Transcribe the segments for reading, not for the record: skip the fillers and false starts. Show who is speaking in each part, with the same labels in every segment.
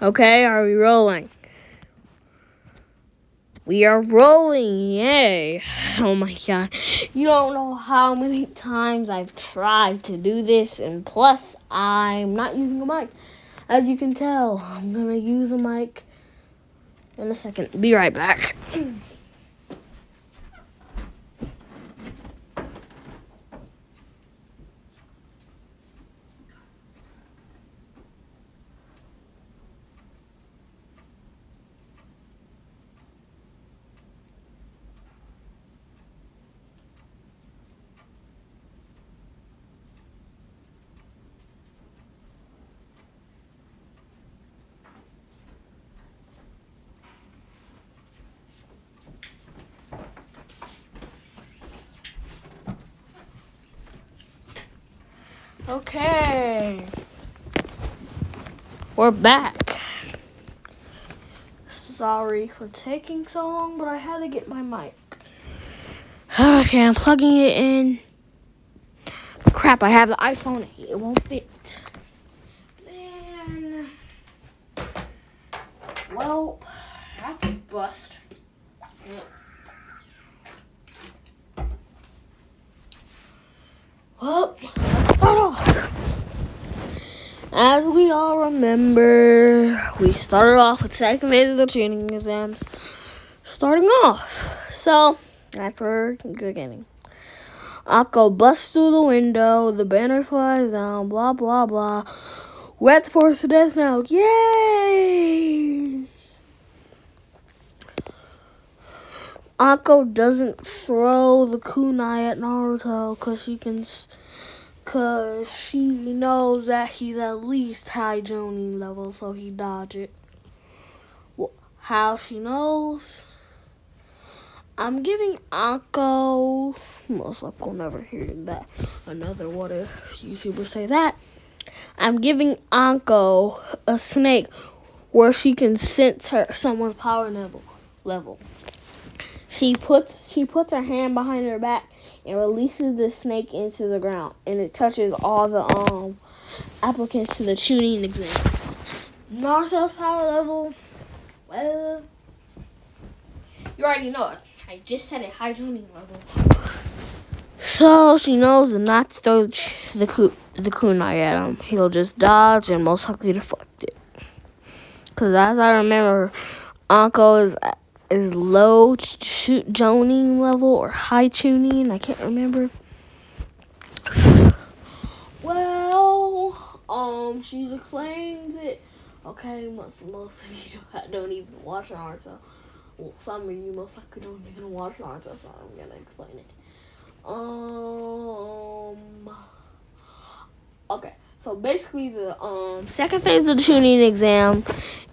Speaker 1: Okay, are we rolling? We are rolling, yay. Oh my god. You don't know how many times I've tried to do this, and plus, I'm not using a mic. As you can tell, I'm gonna use a mic in a second. Be right back. Okay. We're back. Sorry for taking so long, but I had to get my mic. Okay, I'm plugging it in. Crap, I have the iPhone. It won't fit. Man. Well, that's a bust. Well, let's start off. As we all remember, we started off with second phase of the training exams. Starting off. So, after the beginning. Akko busts through the window, the banner flies down, blah, blah, blah. We're at the Forest of Death now. Yay! Akko doesn't throw the kunai at Naruto because she knows that he's at least high Jonin level, so he dodge it. Well, how she knows? I'm giving Akko, most likely will never hear that. Another what if YouTubers say that. I'm giving Akko a snake where she can sense someone's power level. She puts her hand behind her back and releases the snake into the ground, and it touches all the applicants to the tuning exams. Naruto's power level, well, you already know it. I just said it, high tuning level. So she knows not to throw the kunai at him. He'll just dodge and most likely deflect it. Because as I remember, Akko is low Jonin level or high tuning. I can't remember. Well, she explains it. Okay, most of you don't even watch Naruto. Well, some of you most likely don't even watch Naruto, so I'm gonna explain it. Okay. So basically, the second phase of the tuning exam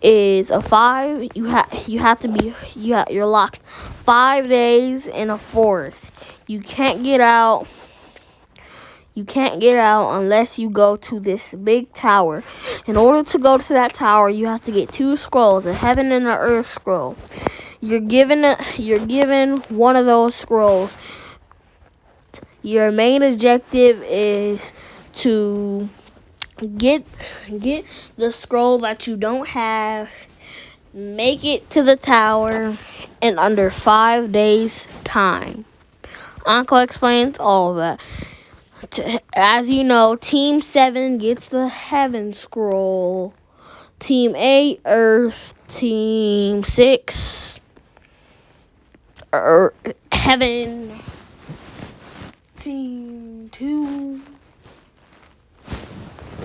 Speaker 1: is a 5. You're locked 5 days in a forest. You can't get out. You can't get out unless you go to this big tower. In order to go to that tower, you have to get 2 scrolls, a heaven and an earth scroll. You're given one of those scrolls. Your main objective is to get the scroll that you don't have, make it to the tower in under 5 days time. Akko explains all of that. As you know, Team 7 gets the Heaven Scroll. Team 8, Earth. Team 6, Heaven. Team 2.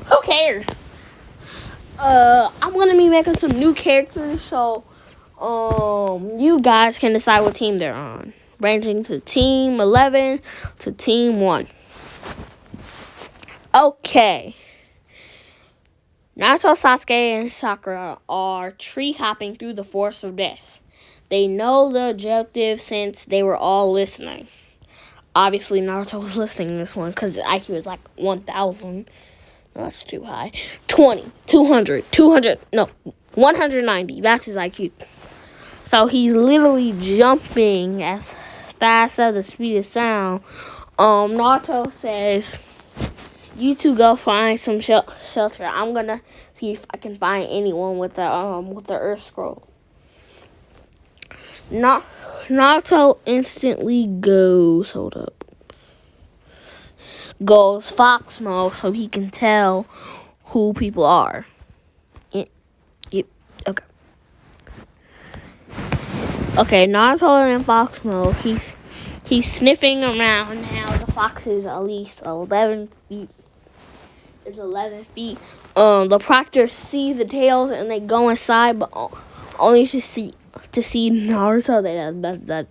Speaker 1: Who cares? I'm gonna be making some new characters, so you guys can decide what team they're on, ranging to Team 11 to Team 1. Okay. Naruto, Sasuke, and Sakura are tree hopping through the Forest of Death. They know the objective since they were all listening. Obviously, Naruto was listening to this one because his IQ is like 1,000. No, that's too high. 20, 200, 200, no, 190. That's his IQ. So he's literally jumping as fast as the speed of sound. Naruto says, You two go find some shelter. I'm gonna see if I can find anyone with the Earth Scroll. Naruto instantly goes. Hold up. Goes fox mode so he can tell who people are. Yep. Okay. Okay. Naruto in fox mode. He's sniffing around now. The fox is at least 11 feet. It's 11 feet. The proctors see the tails and they go inside, but only to see Naruto. That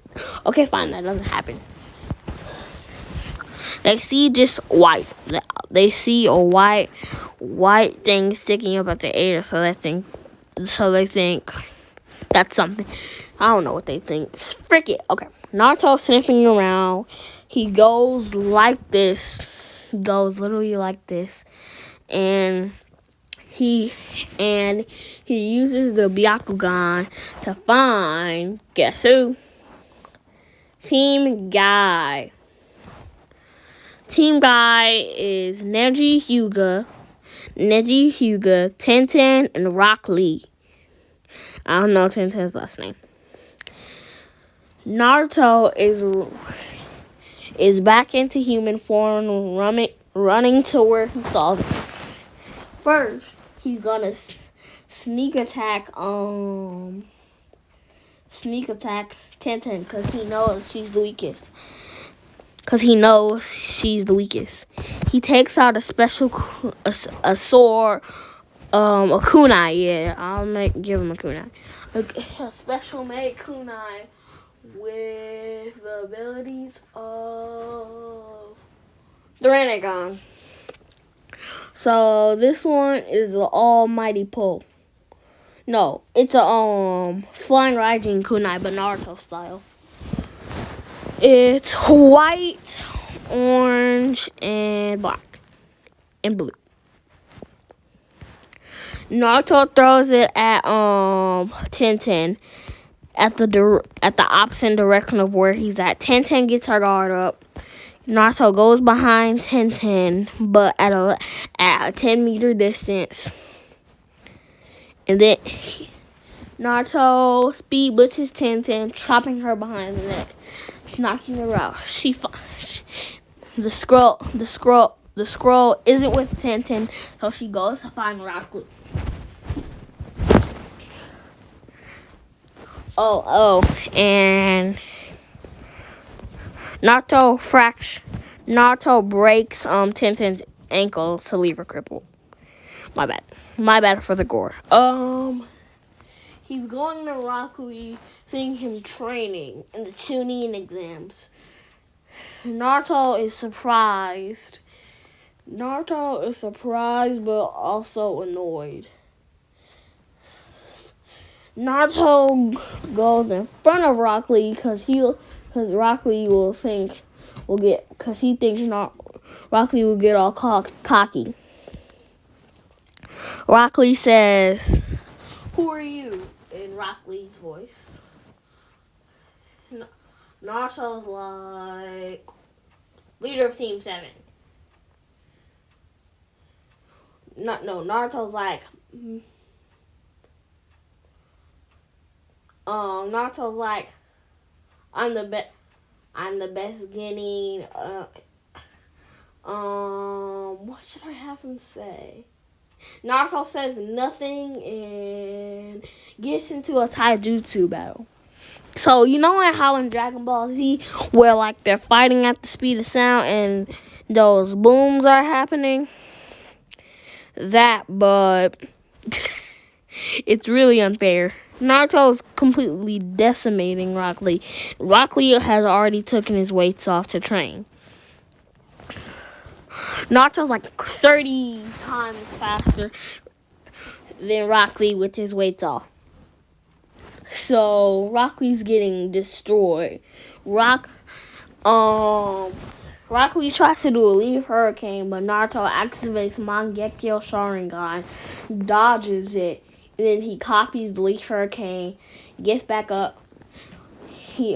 Speaker 1: okay, fine. That doesn't happen. They see just white. They see a white thing sticking up at the ear, so they think that's something. I don't know what they think. Frick it. Okay. Naruto sniffing around. He goes like this. He goes literally like this. And he uses the Byakugan to find, guess who? Team Guy. Team Guy is Neji Hyuga, Tenten, and Rock Lee. I don't know Tenten's last name. Naruto is back into human form, running to where he saw them. First, he's gonna sneak attack Tenten because he knows she's the weakest. He takes out a special a sword, a kunai. Yeah, give him a kunai. A special made kunai with the abilities of the Rinnegan. So this one is the almighty pull. No, it's a flying Raijin kunai, but Naruto style. It's white, orange, and black, and blue. Naruto throws it at Tenten at the opposite direction of where he's at. Tenten gets her guard up. Naruto goes behind Tenten, but at a 10-meter distance. And then Naruto speed blitzes Tenten, chopping her behind the neck, knocking her out. The scroll isn't with Tenten, so she goes to find Rock Lee. And Naruto breaks Tenten's ankle to leave her crippled. My bad for the gore. He's going to Rock Lee, seeing him training in the Chunin exams. Naruto is surprised, but also annoyed. Naruto goes in front of Rock Lee because Rock Lee he thinks Rock Lee will get all cocky. Rock Lee says, "Who are you?" in Rock Lee's voice. Naruto's like, "Leader of Team 7." Naruto's like, Naruto's like, I'm the best getting, what should I have him say? Naruto says nothing and gets into a taijutsu battle. So, you know how in Dragon Ball Z, where, like, they're fighting at the speed of sound and those booms are happening? But it's really unfair. Naruto's completely decimating Rock Lee. Rock Lee has already taken his weights off to train. Naruto's like 30 times faster than Rock Lee with his weights off. So Rock Lee's getting destroyed. Rock Lee tries to do a leaf hurricane, but Naruto activates Mangekyo Sharingan, dodges it, and then he copies the leaf hurricane, gets back up. He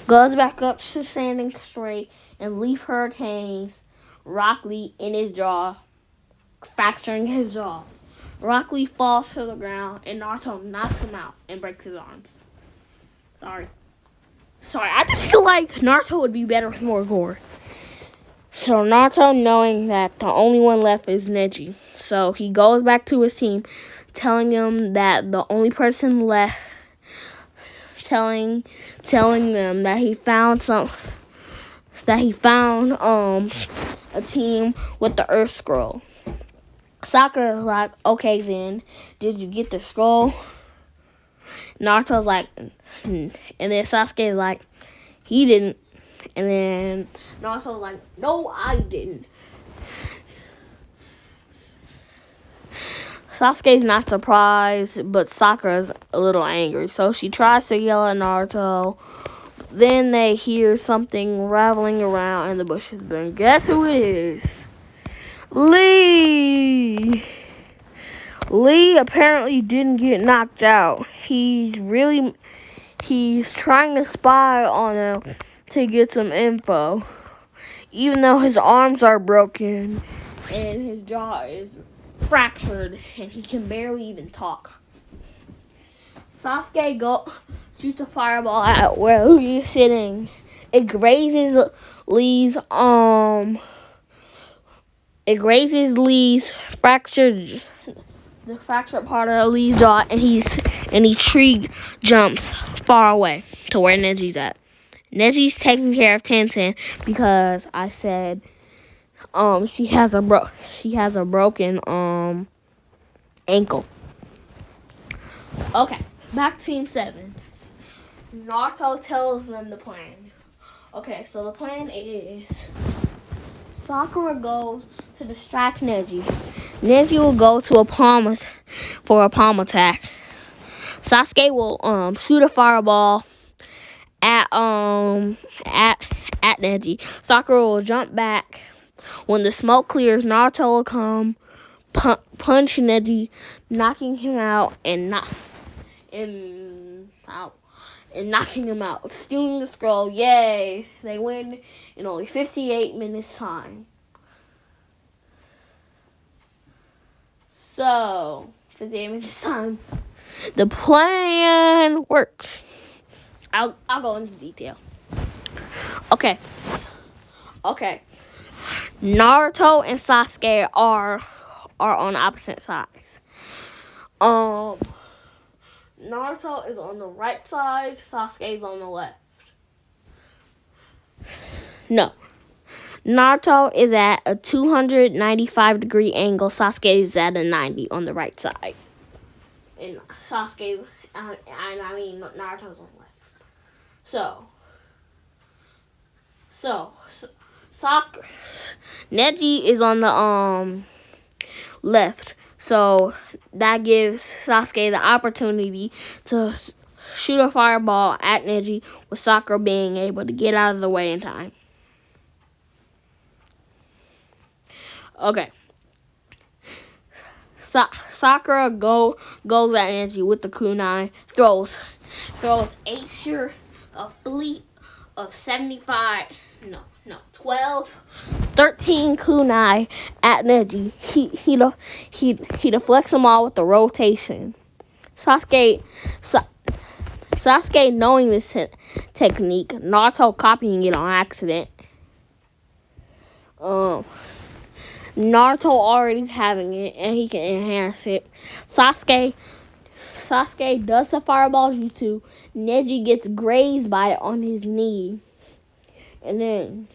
Speaker 1: goes back up to standing straight and leaf hurricanes Rock Lee in his jaw, fracturing his jaw. Rock Lee falls to the ground, and Naruto knocks him out and breaks his arms. Sorry, I just feel like Naruto would be better with more gore. So Naruto, knowing that the only one left is Neji, so he goes back to his team, telling them that the only person left, telling them that he found a team with the Earth Scroll. Sakura's like, okay then, did you get the scroll? Naruto's like, and then Sasuke's like, he didn't. And then Naruto's like, no, I didn't. Sasuke's not surprised, but Sakura's a little angry. So she tries to yell at Naruto. Then they hear something rattling around in the bushes. But guess who it is? Lee! Lee apparently didn't get knocked out. He's trying to spy on him to get some info. Even though his arms are broken and his jaw is fractured and he can barely even talk. Sasuke shoots a fireball at where Lee is sitting. It grazes Lee's fractured part of Lee's jaw, and he tree jumps far away to where Neji's at. Neji's taking care of Tenten because I said she has a broken ankle. Okay, back to Team 7. Naruto tells them the plan. Okay, so the plan is Sakura goes to distract Neji. Neji will go to for a palm attack. Sasuke will shoot a fireball at Neji. Sakura will jump back. When the smoke clears, Naruto will come, punch Neji, knocking him out and knocking him out, stealing the scroll. Yay! They win in only 58 minutes time. So, 58 minutes time. The plan works. I'll go into detail. Okay. Naruto and Sasuke are on opposite sides. Naruto is on the right side, Sasuke is on the left. No. Naruto is at a 295-degree angle. Sasuke is at a 90 on the right side. And Naruto's on the left. So Neji is on the left. So that gives Sasuke the opportunity to shoot a fireball at Neji, with Sakura being able to get out of the way in time. Okay. Sakura goes at Neji with the kunai, throws a fleet of 13 kunai at Neji. He deflects them all with the rotation. Sasuke, knowing this technique, Naruto copying it on accident. Naruto already having it, and he can enhance it. Sasuke does the fireball jutsu. Neji gets grazed by it on his knee, and then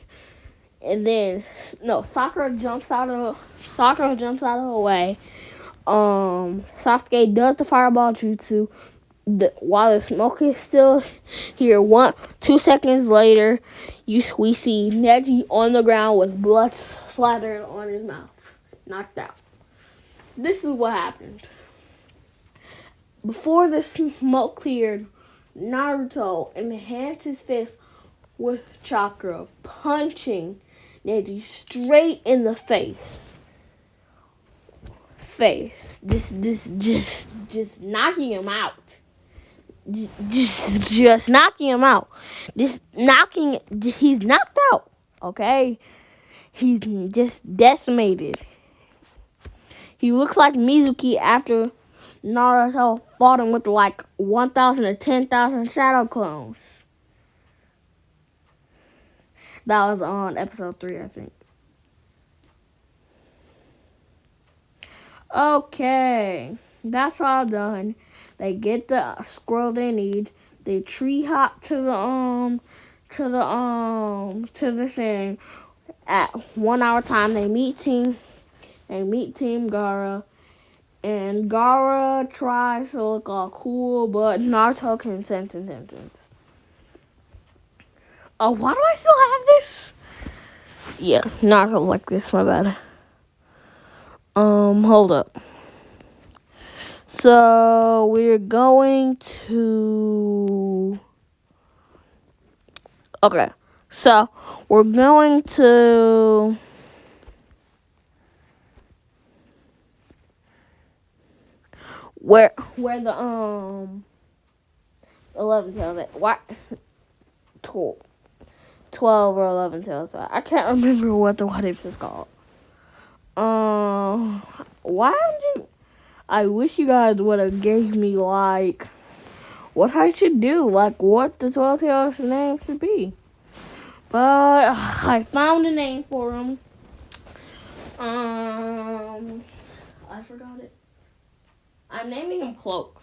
Speaker 1: Sakura jumps out of the way. Sasuke does the fireball jutsu. While the smoke is still here, 2 seconds later, we see Neji on the ground with blood splattered on his mouth, knocked out. This is what happened. Before the smoke cleared, Naruto enhanced his fist with chakra, punching Neji straight in the face. Just knocking him out. Just knocking him out. He's knocked out, okay? He's just decimated. He looks like Mizuki after Naruto fought him with like 1,000 to 10,000 shadow clones. That was on episode 3, I think. Okay, that's all done. They get the scroll they need. They tree hop to the thing. At 1 hour time, they meet Team Gaara, and Gaara tries to look all cool, but Naruto can sense intentions. Oh, why do I still have this? Yeah, Naruto like this. My bad. Hold up. So we're going to. Okay, so we're going to. Where the 11 tails at? What? 12 or 11 tails. I can't remember what the what if is called. Why did I wish you guys would have gave me like what I should do, like what the 12 tails name should be. But I found a name for him. I forgot it. I'm naming him Cloak.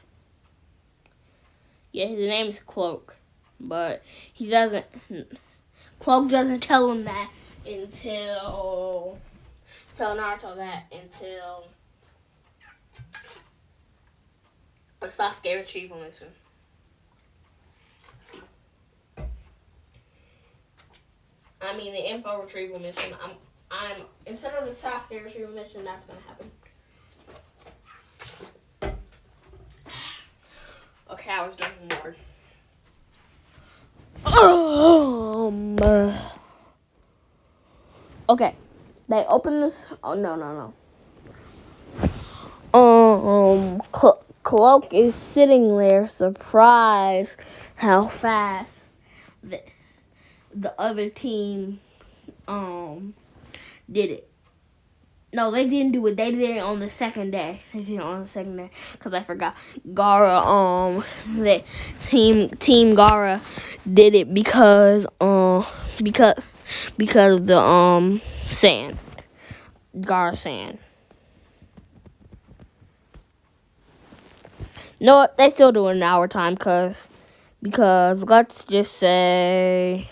Speaker 1: Yeah, his name is Cloak, but he doesn't. Cloak doesn't tell him that until Naruto that until the Sasuke retrieval mission. I mean the info retrieval mission. I'm instead of the Sasuke retrieval mission, that's gonna happen. Okay, I was drinking water. Okay, they open this. Oh no. Cloak is sitting there, surprised how fast the other team did it. No, they didn't do it. They did it on the second day. Because I forgot. Gaara, the team Gaara did it because of the sand. Gaara sand. No, they still do it in our time because let's just say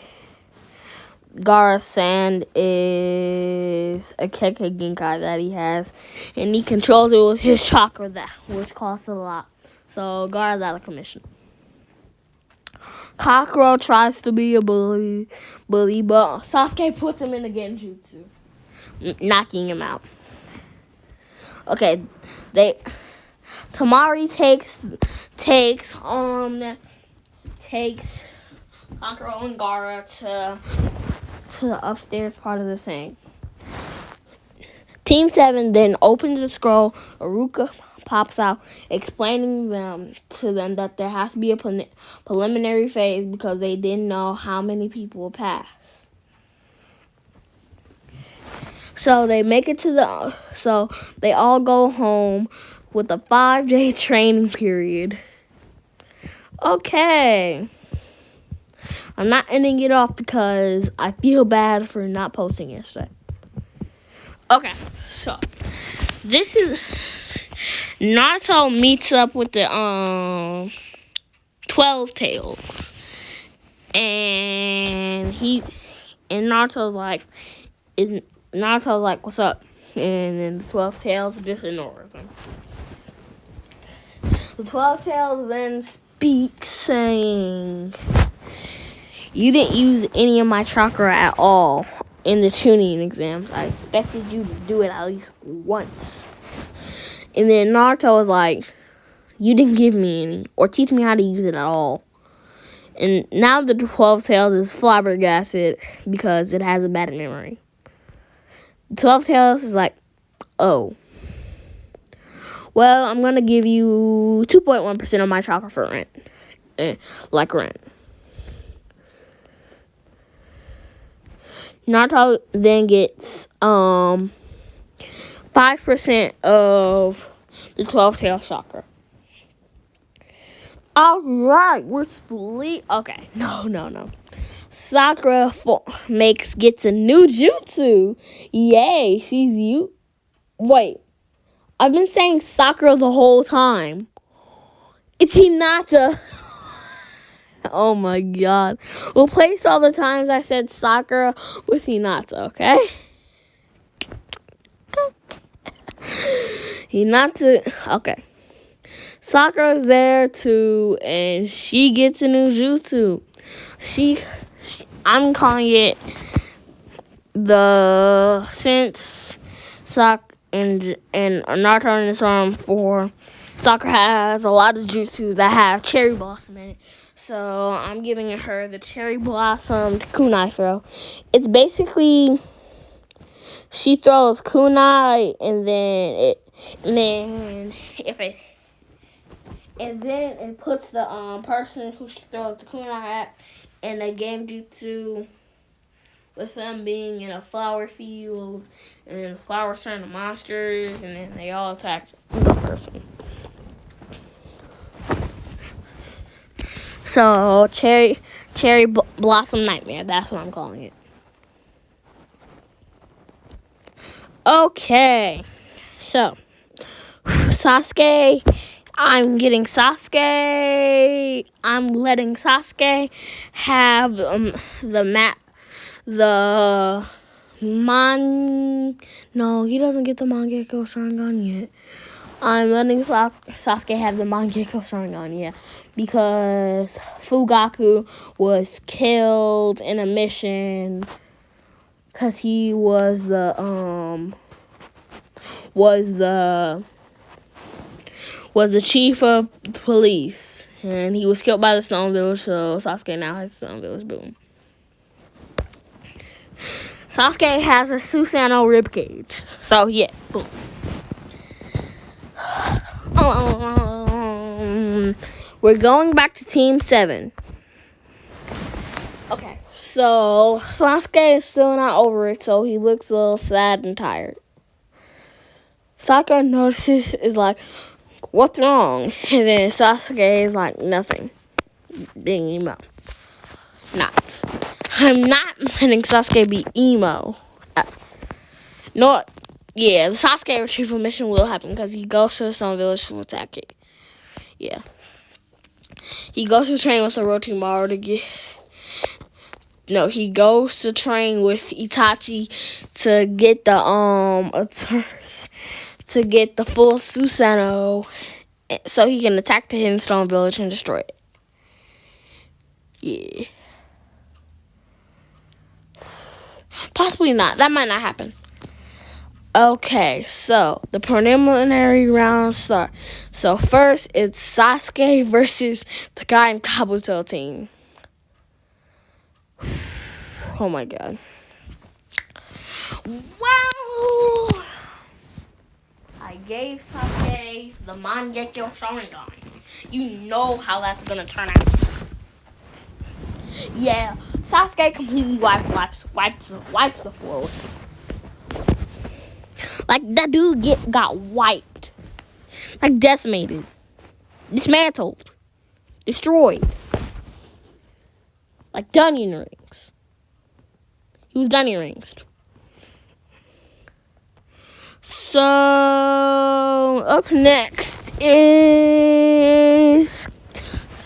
Speaker 1: Gaara's sand is a Kekkei Genkai that he has, and he controls it with his chakra, which costs a lot. So Gaara's out of commission. Kakuro tries to be a bully, but Sasuke puts him in a genjutsu, knocking him out. Okay, Tamari takes Kakuro and Gaara to the upstairs part of the thing. Team 7 then opens the scroll. Aruka pops out, explaining to them that there has to be a preliminary phase because they didn't know how many people will pass. So they make it so they all go home with a 5-day training period. Okay. I'm not ending it off because I feel bad for not posting yesterday. Okay, so this is Naruto meets up with the 12 tails, and Naruto's like, what's up? And then the 12 tails just ignores him. The 12 tails then speak, saying, "You didn't use any of my chakra at all in the tuning exams. I expected you to do it at least once." And then Naruto was like, "You didn't give me any or teach me how to use it at all." And now the 12 tails is flabbergasted because it has a bad memory. 12 tails is like, "Oh, well, I'm going to give you 2.1% of my chakra for rent. Like rent." Naruto then gets 5% of the 12-tail chakra. Alright, we're split. Okay, no. Sakura gets a new jutsu. Yay, she's you. Wait, I've been saying Sakura the whole time. It's Hinata. Oh my god. Replace all the times I said Sakura with Hinata, okay? Hinata. Okay. Sakura's there too, and she gets a new jutsu. I'm calling it since and Naruto and his arm 4. Sakura has a lot of jutsus that have cherry blossom in it. So I'm giving her the cherry blossomed kunai throw. It's basically she throws kunai and then it puts the person who she throws the kunai at in a game jutsu with them being in a flower field, and then the flowers turn to monsters, and then they all attack the person. So cherry blossom nightmare. That's what I'm calling it. Okay, so Sasuke. I'm letting Sasuke have the map. No, he doesn't get the Mangekyo Sharingan yet. I'm letting Sasuke have the Mangekyo Sharingan, yeah, because Fugaku was killed in a mission because he was the chief of police, and he was killed by the Stone Village, so Sasuke now has the Stone Village. Boom. Sasuke has a Susanoo ribcage. So, yeah. Boom. We're going back to Team 7. Okay. So, Sasuke is still not over it, so he looks a little sad and tired. Sakura notices, is like, what's wrong? And then Sasuke is like, nothing. Being emo. I'm not letting Sasuke be emo. The Sasuke retrieval mission will happen because he goes to the Stone Village to attack it. Yeah. He goes to train with Orochimaru he goes to train with Itachi to get the full Susanoo so he can attack the Hidden Stone Village and destroy it. Yeah. Possibly not. That might not happen. Okay, so the preliminary rounds start. So first, it's Sasuke versus the guy in Kabuto team. Oh my god. Well, I gave Sasuke the Mangekyo Sharingan. You know how that's gonna turn out. Yeah, Sasuke completely wipes the floor with him. Like, that dude got wiped. Like, decimated. Dismantled. Destroyed. Like, Dunyan rings. He was Dunyan rings. So, up next is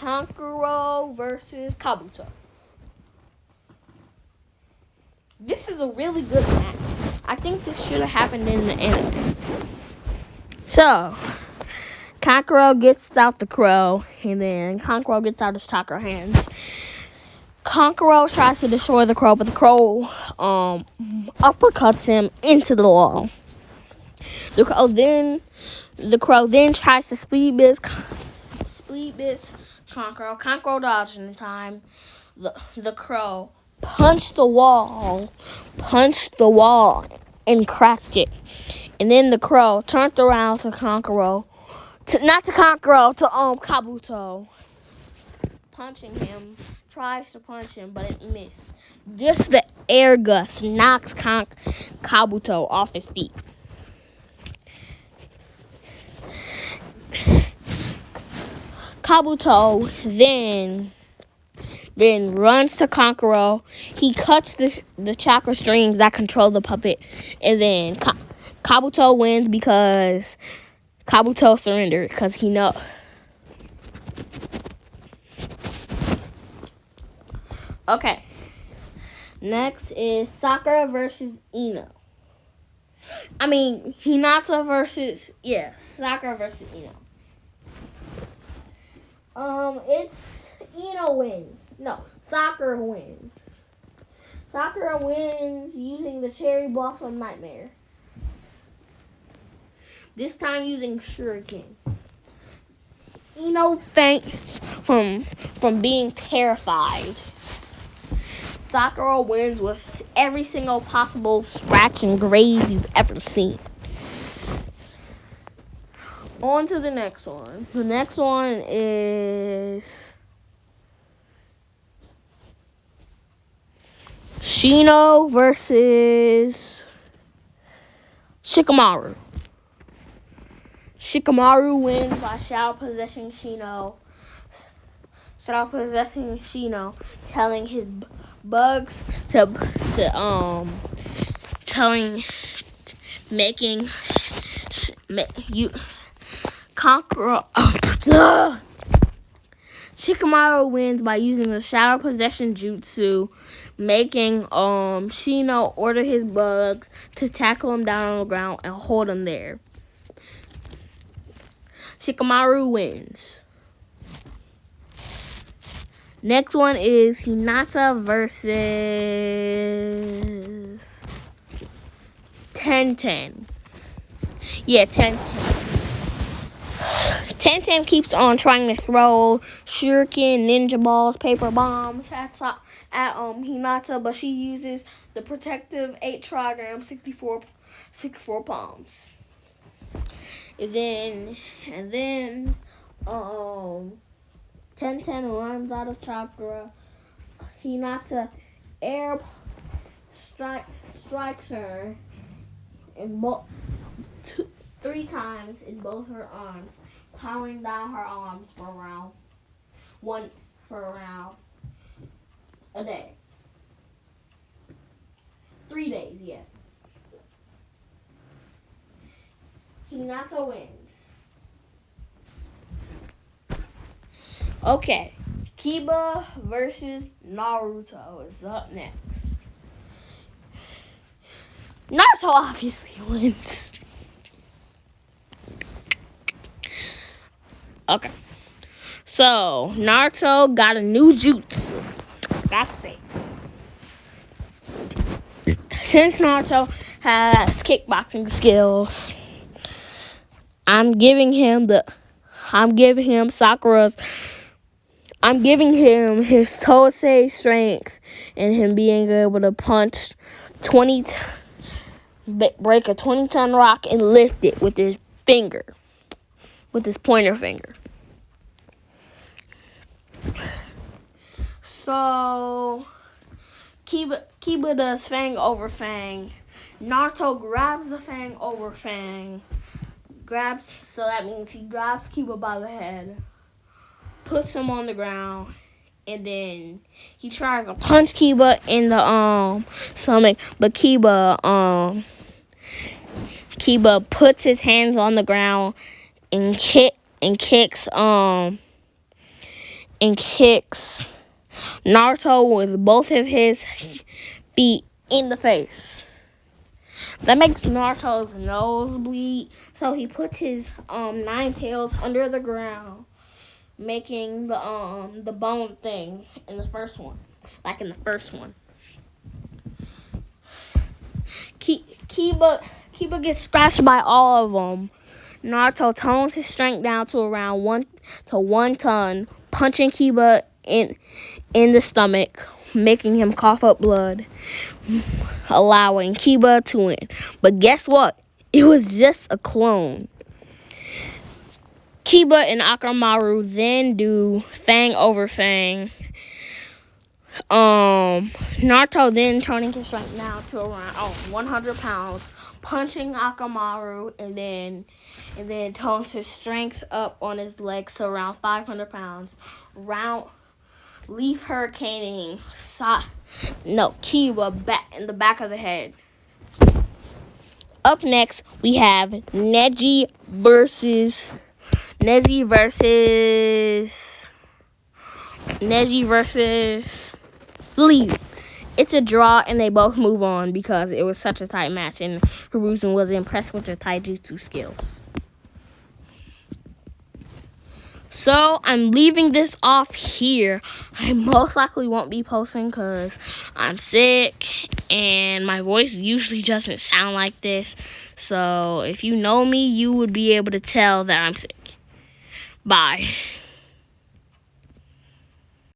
Speaker 1: Kankuro versus Kabuto. This is a really good match. I think this should have happened in the anime. So, Kankuro gets out the crow, and then Kankuro gets out his chakra hands. Kankuro tries to destroy the crow, but the crow uppercuts him into the wall. The crow then tries to speed bits Kankuro. Kankuro dodged in time. The crow punched the wall, and cracked it. And then the crow turned around to Kabuto, punching him, tries to punch him, but it missed. Just the air gust knocks Kabuto off his feet. Kabuto then runs to Kankuro. He cuts the chakra strings that control the puppet, and then Kabuto wins because Kabuto surrendered because he know. Okay. Next is Sakura versus Ino. I mean, Hinata versus Sakura versus Ino. It's Ino wins. No, Sakura wins. Sakura wins using the Cherry Blossom Nightmare. This time using Shuriken. Ino faints from being terrified. Sakura wins with every single possible scratch and graze you've ever seen. On to the next one. The next one is Shino versus Shikamaru. Shikamaru wins by Shadow possessing Shino. Telling his bugs Shikamaru wins by using the Shadow Possession Jutsu, making Shino order his bugs to tackle him down on the ground and hold him there. Shikamaru wins. Next one is Hinata versus Tenten. Yeah, Tenten. Tenten keeps on trying to throw shuriken, ninja balls, paper bombs at Hinata, but she uses the protective 8 trigram 64 palms. And then Tenten runs out of chakra. Hinata air strikes her in 3 times in both her arms, powering down her arms for around a day. 3 days, yeah. Hinata wins. Okay, Kiba versus Naruto is up next. Naruto obviously wins. Okay, so Naruto got a new jutsu. Forgot to say. Since Naruto has kickboxing skills, I'm giving him his Tosei strength and him being able to punch break a 20-ton rock and lift it with his finger, with his pointer finger. So Kiba does Fang over Fang. Naruto grabs the Fang over Fang. So that means he grabs Kiba by the head, puts him on the ground, and then he tries to punch Kiba in the stomach, but Kiba puts his hands on the ground and kicks Naruto with both of his feet in the face. That makes Naruto's nose bleed, so he puts his 9 tails under the ground, making the bone thing in the first one, like in the first one. Kiba gets scratched by all of them. Naruto tones his strength down to around 1 ton, punching Kiba in the stomach, making him cough up blood, allowing Kiba to win. But guess what? It was just a clone. Kiba and Akamaru then do Fang over Fang, Naruto then turning his strength now to around 100 pounds, punching Akamaru, and then tones his strength up on his legs to around 500 pounds. Leaf hurricaning Kiba back in the back of the head. Up next, we have Neji versus Leaf. It's a draw, and they both move on because it was such a tight match, and Hiruzen was impressed with their taijutsu skills. So, I'm leaving this off here. I most likely won't be posting because I'm sick, and my voice usually doesn't sound like this. So, if you know me, you would be able to tell that I'm sick. Bye.